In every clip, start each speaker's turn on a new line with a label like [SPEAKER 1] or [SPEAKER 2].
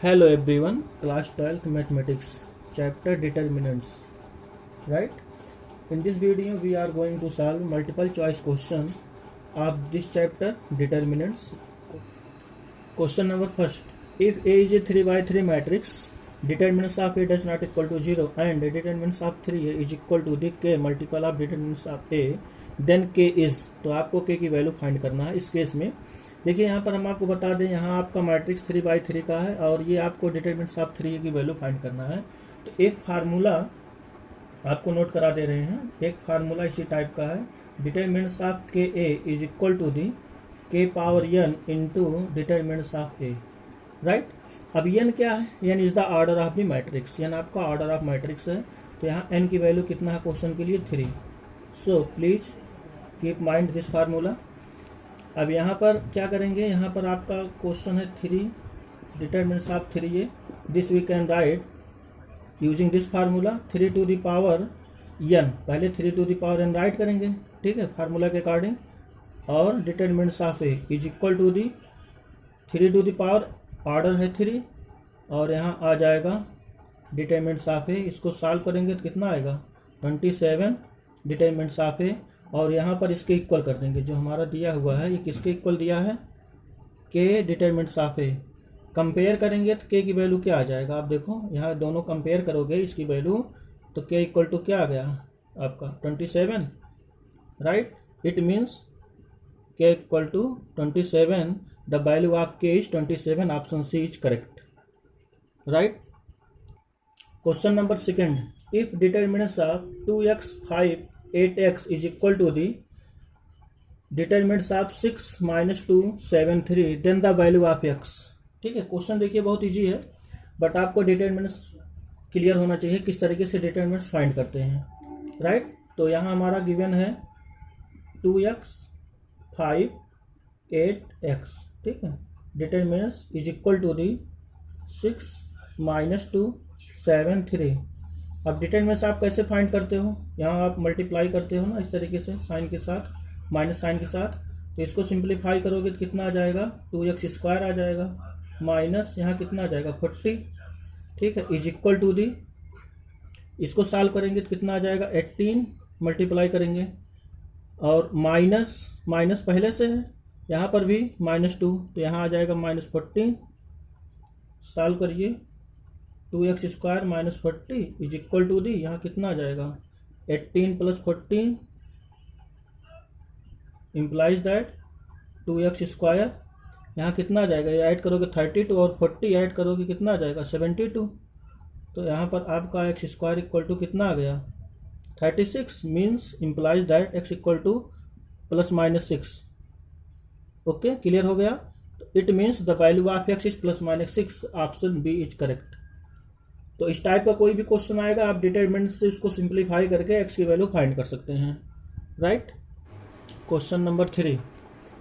[SPEAKER 1] Hello everyone, class 12th mathematics, chapter determinants, right? In this video we are going to solve multiple choice question of this chapter determinants. Question number first, if A is a 3 by 3 matrix, determinants of A does not equal to 0 and determinants of 3A is equal to the K multiple of determinants of A, then K is, तो आपको K की value find करना है। इस case में देखिए यहाँ पर हम आपको बता दें, यहाँ आपका मैट्रिक्स 3 बाई 3 का है और ये आपको डिटरमिनेंट्स ऑफ 3 की वैल्यू फाइंड करना है। तो एक फार्मूला आपको नोट करा दे रहे हैं, एक फार्मूला इसी टाइप का है, determinants of K A is equal to the K power N into determinants of A, right. अब एन क्या है? N is the order of the matrix, N आपका ऑर्डर ऑफ मैट्रिक्स है। तो यहाँ एन की वैल्यू कितना है क्वेश्चन के लिए? 3। So please keep mind this formula. अब यहाँ पर क्या करेंगे, यहाँ पर आपका क्वेश्चन है 3 determinants of 3a, this we can write using this formula 3 to the power n, पहले 3 to the power n write करेंगे, ठीक है, फार्मूला के अकॉर्डिंग, और determinants of a is equal to the 3 to the power, order है 3, और यहाँ आ जाएगा डिटरमिनेंट्स ऑफ a, इसको सॉल्व करेंगे तो कितना आएगा 27 डिटरमिनेंट्स ऑफ a, और यहाँ पर इसके इक्वल कर देंगे, जो हमारा दिया हुआ है ये किसके इक्वल दिया है? के डिटरमिनेंट्स ऑफ ए। कंपेयर करेंगे तो के की वैल्यू क्या आ जाएगा? आप देखो यहाँ दोनों कंपेयर करोगे इसकी वैल्यू, तो के इक्वल टू क्या आ गया आपका 27, right. It means K equal to 27, the value of K is 27, option C is correct, right. Question number second, if determinants of 2x 5 8x is equal to the determinants of 6 minus 2 7 3, then the value of x। ठीक है, question देखिए बहुत easy है, but आपको determinants clear होना चाहिए किस तरीके से डिटरमिनेंट्स फाइंड करते हैं, राइट। तो यहाँ हमारा गिवन है 2x 5 8x, ठीक है, determinants is equal to the 6 minus 2 7 3। अब डिटरमिनेंट्स आप कैसे फाइंड करते हो? यहाँ आप मल्टीप्लाई करते हो ना, इस तरीके से साइन के साथ, माइनस साइन के साथ। तो इसको सिंप्लीफाई करोगे तो कितना आ जाएगा? 2x स्क्वायर आ जाएगा, माइनस यहाँ कितना आ जाएगा 40, ठीक है, इज इक्वल टू दी, इसको सॉल्व करेंगे तो कितना आ जाएगा 18, मल्टीप्लाई करेंगे, और माइनस माइनस पहले से है, यहाँ पर भी -2, तो यहाँ आ जाएगा -14, सॉल्व करिए, 2x square minus 40 is equal to the, यहाँ कितना आ जाएगा 18 plus 14 implies that 2x square, यहाँ कितना आ जाएगा, ये ऐड करोगे 32 और 40 ऐड करोगे कितना आ जाएगा 72। तो यहाँ पर आपका x स्क्वायर इक्वल टू कितना आ गया 36, means implies that x equal to +-6। Okay, clear हो गया। It means the value of x is +-6, option B is correct. तो इस टाइप का कोई भी क्वेश्चन आएगा, आप डिटरमिनेंट से उसको सिंप्लीफाई करके x की वैल्यू फाइंड कर सकते हैं, right. Question number 3,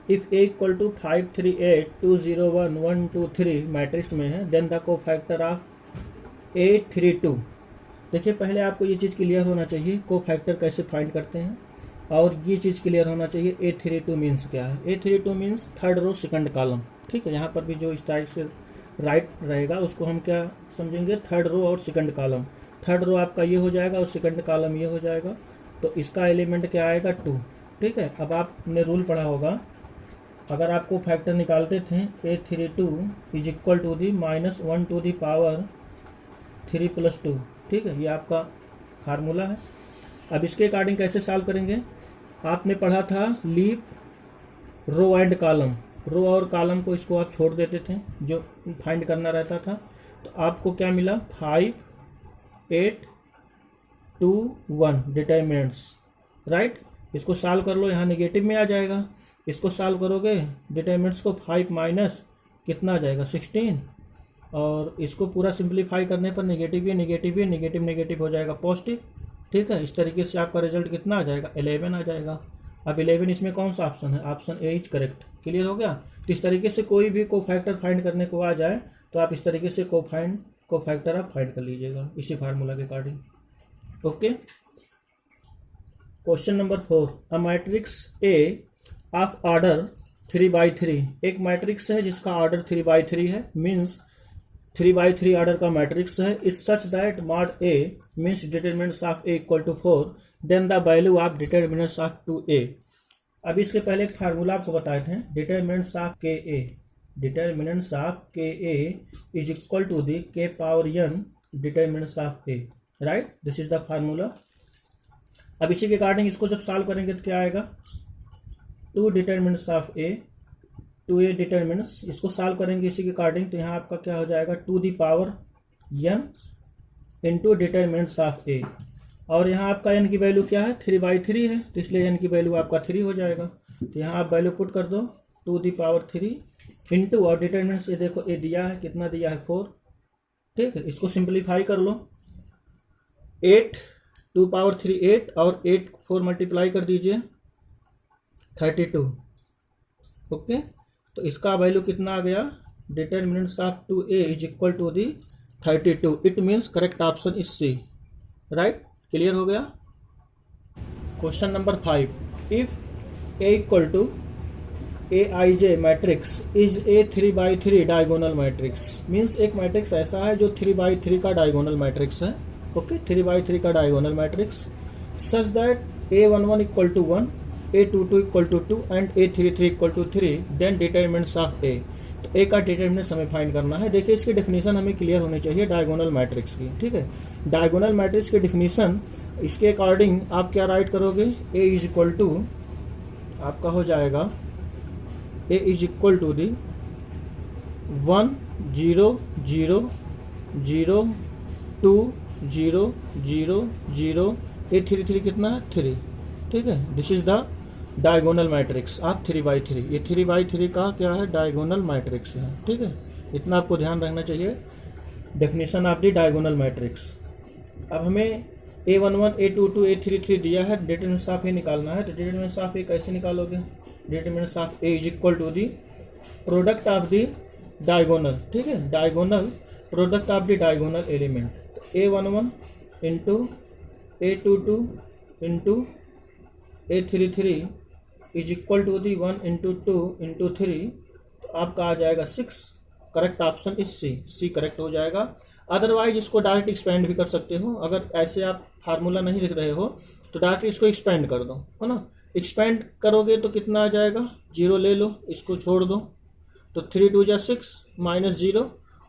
[SPEAKER 1] if a equal to 5 3 8 2 0 1 1 2 3 matrix में है, देन द कोफैक्टर ऑफ 8 3 2। देखिए पहले आपको ये चीज़ क्लियर होना चाहिए कोफैक्टर कैसे फाइंड करते हैं, और ये चीज़ क्लियर होना चाहिए 8 3 2 मीन्स क्या है। 8 3 2 means third row second column, ठीक है, यहाँ पर भी जो इस टाइप से राइट रहेगा उसको हम क्या समझेंगे, थर्ड रो और सेकंड कॉलम। थर्ड रो आपका ये हो जाएगा और सेकंड कॉलम ये हो जाएगा, तो इसका एलिमेंट क्या आएगा 2, ठीक है। अब आपने रूल पढ़ा होगा, अगर आपको फैक्टर निकालते थे 8 3 2 is equal to the -1 to the power 3 + 2, ठीक है, ये आपका फार्मूला है। अब इसके अकॉर्डिंग कैसे सॉल्व करेंगे, आपने पढ़ा था लीप रो एंड कॉलम, रो और कॉलम को इसको आप छोड़ देते थे जो फाइंड करना रहता था। तो आपको क्या मिला 5 8 2 1 डिटरमिनेंट्स, राइट। इसको सॉल्व कर लो, यहाँ नेगेटिव में आ जाएगा, इसको सॉल्व करोगे डिटरमिनेंट्स को 5 माइनस कितना आ जाएगा 16, और इसको पूरा सिंप्लीफाई करने पर नेगेटिव ही नेगेटिव ही नेगेटिव नेगेटिव हो जाएगा पॉजिटिव, ठीक है। इस तरीके से आपका रिजल्ट कितना आ जाएगा 11 आ जाएगा। अब 11 इसमें कौन सा ऑप्शन है? Option A is correct. Clear हो गया। तो इस तरीके से कोई भी कोफैक्टर फाइंड करने को आ जाए तो आप इस तरीके से कोफैक्टर आप फाइंड कर लीजिएगा इसी फार्मूला के according, okay. Question number 4, a matrix A of order 3 by 3, एक मैट्रिक्स है जिसका ऑर्डर 3 by 3 है, मीन्स 3x3 ऑर्डर का मैट्रिक्स है, is such that mod A means determinants of A equal to 4, then the value of determinants of 2a। अब इसके पहले एक फार्मूला आपको बताए थे, determinants of K A, determinants of K A is equal to the K power n determinants of A, right, this is the formula. अब इसी के अकॉर्डिंग इसको जब सॉल्व करेंगे तो क्या आएगा, 2 determinants of A, 2a determinants, इसको सॉल्व करेंगे इसी के अकॉर्डिंग, तो यहाँ आपका क्या हो जाएगा, to the power n into determinants of A, और यहाँ आपका n की वैल्यू क्या है, 3/3 है, तो इसलिए n की वैल्यू आपका 3 हो जाएगा। तो यहाँ आप वैल्यू पुट कर दो, टू दी पावर 3 इंटू, और डिटरमिनेंट्स ये देखो ए दिया है, कितना दिया है 4, ठीक है, इसको सिंप्लीफाई कर लो, 8 2 पावर 3 8, और 8 4 मल्टीप्लाई कर दीजिए 32, ओके। तो इसका वैल्यू कितना आ गया, determinants of 2a is equal to the 32, it means correct option is C, right, clear हो गया। Question number 5, if a equal to aij matrix is a 3x3 diagonal matrix, means एक matrix ऐसा है जो 3x3 का diagonal matrix है, okay, 3x3 का diagonal matrix, such that a11 equal to 1, a22 equal to 2 and a33 equal to 3, then determinants of a। तो a का determinants हमें फाइंड करना है। देखिए इसकी डेफिनेशन हमें क्लियर होनी चाहिए डायगोनल मैट्रिक्स की, ठीक है। डायगोनल मैट्रिक्स की डेफिनेशन इसके अकॉर्डिंग आप क्या राइट करोगे, a इज इक्वल टू आपका हो जाएगा, a is equal to the 1 0 0 0 2 0 0 0, a33 कितना है 3, ठीक है, this is the diagonal matrix of 3x3। ये 3x3 का क्या है, डायगोनल मैट्रिक्स है, ठीक है, इतना आपको ध्यान रखना चाहिए, definition of the diagonal matrix. अब हमें a11 a22 a33 दिया है, डिटरमिनेंट्स ऑफ ए निकालना है, तो डिटरमिनेंट्स ऑफ ए कैसे निकालोगे, determinants of A is equal to the product of the diagonal, ठीक है, diagonal product of the diagonal element, a11 into a22 into a33 is equal to the 1 into 2 into 3, तो आपका आ जाएगा 6, correct option is C, C correct हो जाएगा। Otherwise इसको direct expand भी कर सकते हो, अगर ऐसे आप फार्मूला नहीं लिख रहे हो तो डायरेक्ट इसको एक्सपेंड कर दो, है ना, एक्सपेंड करोगे तो कितना आ जाएगा, 0 ले लो, इसको छोड़ दो, तो 3 2 जा 6 माइनस 0,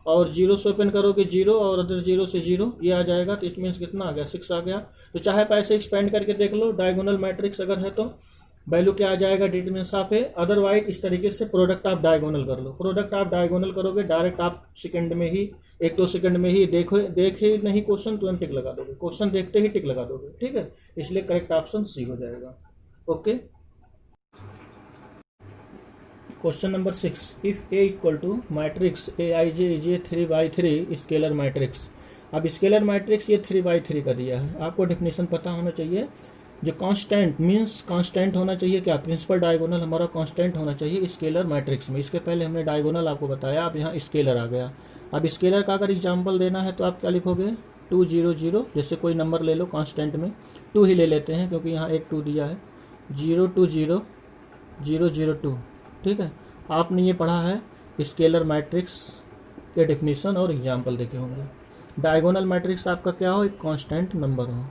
[SPEAKER 1] और 0 से ओपन करोगे 0, और अदर 0 से 0 ये आ जाएगा, तो इसमें कितना आ गया 6 आ गया। तो चाहे आप ऐसे एक्सपेंड करके देख लो, डायगोनल मैट्रिक्स अगर है तो वैल्यू क्या आ जाएगा, डिटरमिनेंट्स ऑफ ए, अदरवाइज इस तरीके से प्रोडक्ट ऑफ डायगोनल कर लो, प्रोडक्ट ऑफ डायगोनल करोगे डायरेक्ट आप सेकंड में ही 1-2 सेकंड में ही देखे नहीं क्वेश्चन तुरंत टिक लगा दोगे, क्वेश्चन देखते ही टिक लगा दोगे, ठीक है, इसलिए करेक्ट ऑप्शन सी हो जाएगा, okay. Question number 6, if a equal to matrix aij is a 3x3 scalar matrix. अब स्केलर मैट्रिक्स ये 3x3 का दिया है, आपको डेफिनेशन पता होना चाहिए, जो कांस्टेंट मींस कांस्टेंट होना चाहिए, क्या प्रिंसिपल डायगोनल हमारा कांस्टेंट होना चाहिए स्केलर मैट्रिक्स में। इसके पहले हमने डायगोनल आपको बताया, अब यहाँ स्केलर आ गया। अब स्केलर का अगर एग्जाम्पल देना है तो आप क्या लिखोगे, 2 0 0, जैसे कोई नंबर ले लो कांस्टेंट में, 2 ही ले लेते हैं क्योंकि यहाँ एक 2 दिया है, 0 2 0 0 0 2, ठीक है। आपने ये पढ़ा है स्केलर मैट्रिक्स के डेफिनेशन और एग्जाम्पल देखे होंगे। डायगोनल मैट्रिक्स आपका क्या हो, एक कांस्टेंट नंबर हो,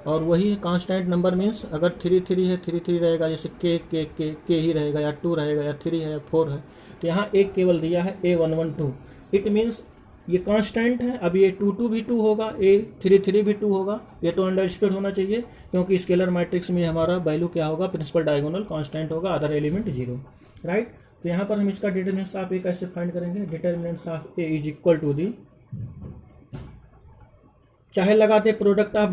[SPEAKER 1] और वही कांस्टेंट नंबर मीन्स अगर 3 3 है 3 3 रहेगा, जैसे के ही रहेगा, या 2 रहेगा, या 3 है या 4 है, तो यहाँ एक केवल दिया है a112, इट मीन्स ये कांस्टेंट है। अब ये 2 2 भी 2 होगा, a3 3 भी 2 होगा, ये तो अंडरस्टूड होना चाहिए, क्योंकि स्केलर मैट्रिक्स में हमारा वैल्यू क्या होगा, प्रिंसिपल डायगोनल कांस्टेंट होगा, अदर एलिमेंट 0, राइट। तो यहाँ पर हम इसका डिटरमिनेंट्स ऑफ ए कैसे फाइंड करेंगे, determinants of A is equal to the, चाहे लगा दे प्रोडक्ट ऑफ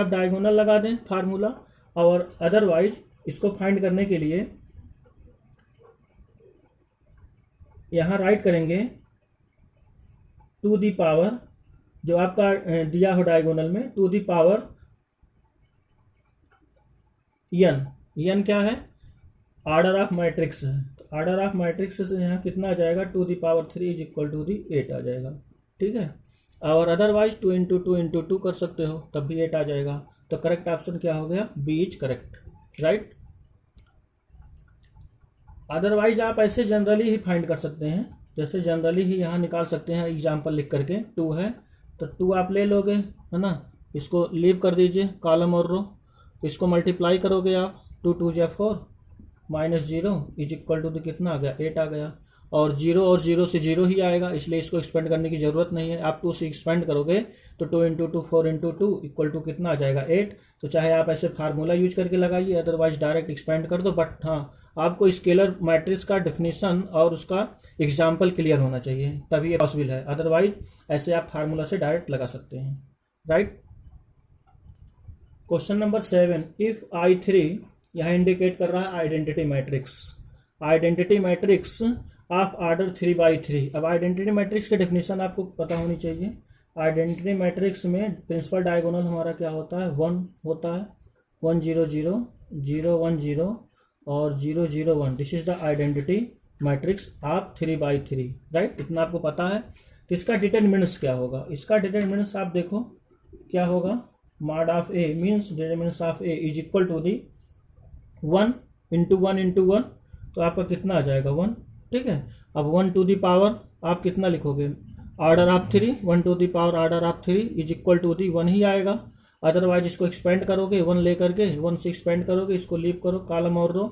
[SPEAKER 1] डायगोनल लगा दें फार्मूला, और अदरवाइज इसको फाइंड करने के लिए यहाँ राइट करेंगे टू दी पावर, जो आपका दिया हो डायगोनल में, टू दी पावर n क्या है, ऑर्डर ऑफ मैट्रिक्स है, तो ऑर्डर ऑफ मैट्रिक्स से यहाँ कितना आ जाएगा, 2 the power 3 is equal to the 8 आ जाएगा, ठीक है। और अदरवाइज 2 इंटू 2 इंटू 2 कर सकते हो, तब भी 8 आ जाएगा। तो करेक्ट ऑप्शन क्या हो गया, B is correct, right. Otherwise आप ऐसे जनरली ही फाइंड कर सकते हैं, जैसे जनरली ही यहाँ निकाल सकते हैं एग्जाम्पल लिख करके, 2 है तो 2 आप ले लोगे, है ना, इसको लीव कर दीजिए कॉलम और रो, इसको मल्टीप्लाई करोगे आप, 2 2 जा 4 माइनस 0 इज इक्वल टू कितना आ गया, 8 आ गया। और 0 और 0 से 0 ही आएगा, इसलिए इसको एक्सपेंड करने की ज़रूरत नहीं है। आप 2 से एक्सपेंड करोगे तो 2 इंटू 2 4 इंटू 2 इक्वल टू कितना आ जाएगा, 8। तो चाहे आप ऐसे फार्मूला यूज करके लगाइए, अदरवाइज डायरेक्ट एक्सपेंड कर दो, बट हाँ आपको स्केलर मैट्रिक्स का डेफिनेशन और उसका एग्जाम्पल क्लियर होना चाहिए, तभी ये पॉसिबल है। अदरवाइज ऐसे आप फार्मूला से डायरेक्ट लगा सकते हैं, right. Question number 7, if I3 यहाँ इंडिकेट कर रहा है identity matrix, identity matrix of order 3/3। अब आइडेंटिटी मैट्रिक्स की डेफिनेशन आपको पता होनी चाहिए। आइडेंटिटी मैट्रिक्स में प्रिंसिपल डायगोनल हमारा क्या होता है, 1 होता है, 1 0 0 0 1 0 और 0 0 1। This is the identity matrix of 3/3, right. इतना आपको पता है। तो इसका डिटरमिनेंट्स क्या होगा, इसका डिटरमिनेंट्स आप देखो क्या होगा, mod of A means determinants of A is equal to the 1 into 1 into 1, तो आपका कितना आ जाएगा, 1, ठीक है। अब 1 टू दी पावर आप कितना लिखोगे, order of 3, 1 to the power order of 3 is equal to the 1 ही आएगा। अदरवाइज इसको एक्सपेंड करोगे, 1 लेकर के 1 से एक्सपेंड करोगे, इसको लीव करो कॉलम और रो,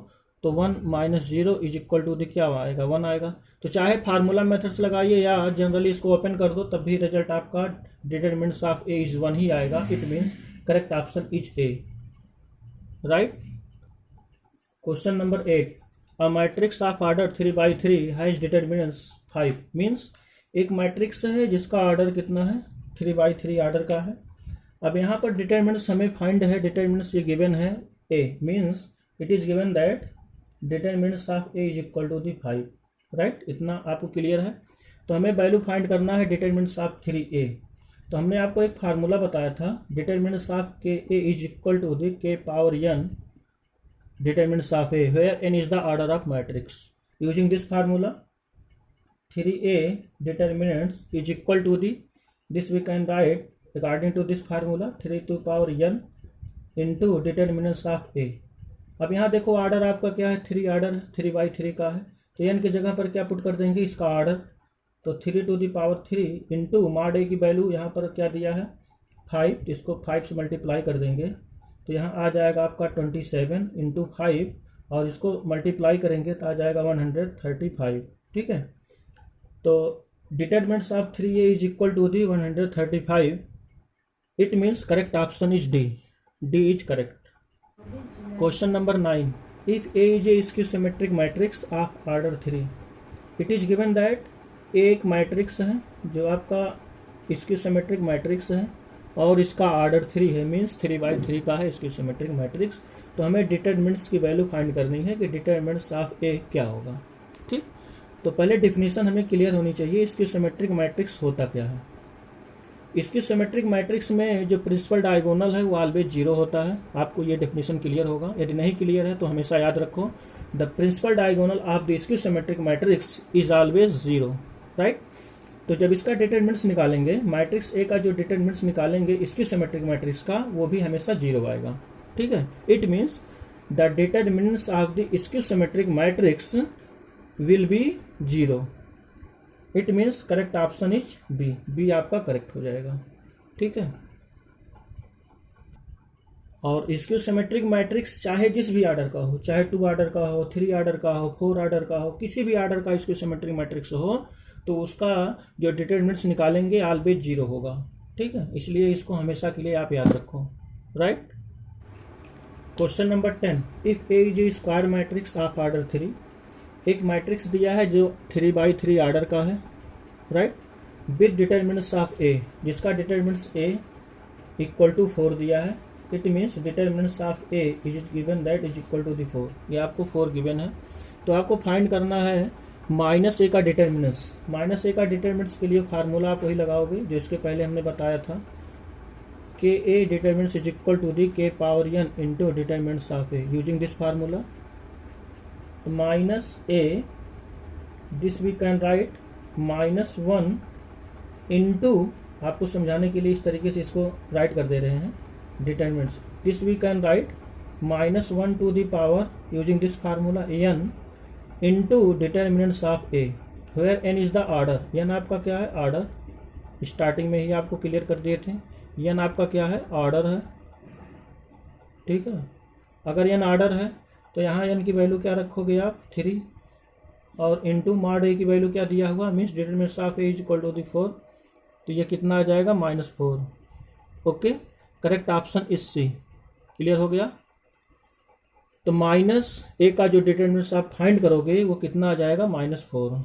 [SPEAKER 1] तो 1 minus 0 is equal to the क्या आएगा, 1 आएगा। तो चाहे फार्मूला मेथड्स लगाइए या जनरली इसको ओपन कर दो, तब भी रिजल्ट आपका डिटरमिनेंट्स ऑफ ए इज 1 ही आएगा। It means correct option is a, right. Question number 8, a matrix of order 3/3 has determinants 5। Means एक मैट्रिक्स है जिसका ऑर्डर कितना है, 3/3 ऑर्डर का है। अब यहाँ पर डिटरमिनेंट्स हमें फाइंड है, डिटरमिनेंट्स ये गिवन है a, means it is given that determinants of a is equal to the 5, right. इतना आपको क्लियर है। तो हमें वैल्यू फाइंड करना है डिटरमिनेंट्स ऑफ 3a। तो हमने आपको एक फार्मूला बताया था, determinants of k a is equal to the k power n determinants of A, where n is the order of matrix. Using this formula, 3A determinants is equal to the, this we can write according to this formula, 3 to power n into determinants of A. अब यहाँ देखो order आपका क्या है, 3 order 3/3 का है, तो n की जगह पर क्या पुट कर देंगे, इसका ऑर्डर, तो 3 to the power 3 into mod A की वैल्यू यहाँ पर क्या दिया है 5, इसको 5 से मल्टीप्लाई कर देंगे, तो यहाँ आ जाएगा आपका 27 इंटू 5 और इसको मल्टीप्लाई करेंगे तो आ जाएगा 135, ठीक है। तो determinants of 3a is equal to the 135। It means correct option is D, D is correct. Question number 9, if a is a skew symmetric matrix of order 3, it is given that a एक matrix है जो आपका skew symmetric matrix है और इसका order 3 है, means 3/3 का है इसकी सिमेट्रिक मैट्रिक्स। तो हमें डिटरमिनेंट्स की वैल्यू फाइंड करनी है कि डिटरमिनेंट्स ऑफ ए क्या होगा, ठीक। तो पहले डिफिनीशन हमें क्लियर होनी चाहिए, इसकी सिमेट्रिक मैट्रिक्स होता क्या है। इसकी सिमेट्रिक मैट्रिक्स में जो प्रिंसिपल डायगोनल है वो ऑलवेज 0 होता है। आपको ये डिफिनीशन क्लियर होगा, यदि नहीं क्लियर है तो हमेशा याद रखो, the principal diagonal of the skew symmetric matrix is always 0, right. तो जब इसका डिटरमिनेंट्स निकालेंगे, मैट्रिक्स ए का जो डिटरमिनेंट्स निकालेंगे इसकी सिमेट्रिक मैट्रिक्स का, वो भी हमेशा 0 आएगा, ठीक है। It means the determinants of the skew symmetric matrix will be 0। It means correct option is B, B आपका करेक्ट हो जाएगा, ठीक है। और स्क्यू सिमेट्रिक मैट्रिक्स चाहे जिस भी ऑर्डर का हो, चाहे 2 ऑर्डर का हो, 3 ऑर्डर का हो, 4 ऑर्डर का हो, किसी भी ऑर्डर का स्क्यू सिमेट्रिक मैट्रिक्स हो, तो उसका जो डिटरमिनेंट्स निकालेंगे ऑलवेज 0 होगा, ठीक है। इसलिए इसको हमेशा के लिए आप याद रखो, right. Question number 10, if A is a square matrix of order 3, एक मैट्रिक्स दिया है जो 3/3 ऑर्डर का है, right, with determinants of A, जिसका डिटरमिनेंट्स ए इक्वल टू 4 दिया है। It means determinants of A is given that is equal to the 4, ये आपको 4 गिवन है। तो आपको फाइंड करना है माइनस ए का डिटरमिनेंट्स। माइनस ए का डिटरमिनेंट्स के लिए फार्मूला आप वही लगाओगे जो इसके पहले हमने बताया था, K A determinants is equal to the K power n into determinants of A. Using this formula, minus A, this we can write -1 into, आपको समझाने के लिए इस तरीके से इसको राइट कर दे रहे हैं determinants, this we can write -1 to the power using this formula n into determinants of A where N is the order, N आपका क्या है, आर्डर, स्टार्टिंग में ही आपको क्लियर कर दिए थे, एन आपका क्या है, ऑर्डर है, ठीक है। अगर एन ऑर्डर है तो यहाँ एन की वैल्यू क्या रखोगे आप, 3, और इंटू मॉड ए की वैल्यू क्या दिया हुआ, means determinant of A is equal to 4, तो ये कितना आ जाएगा, -4। Okay, correct option is C. Clear हो गया। तो माइनस ए का जो डिटरमिनेंट आप फाइंड करोगे वो कितना आ जाएगा, -4।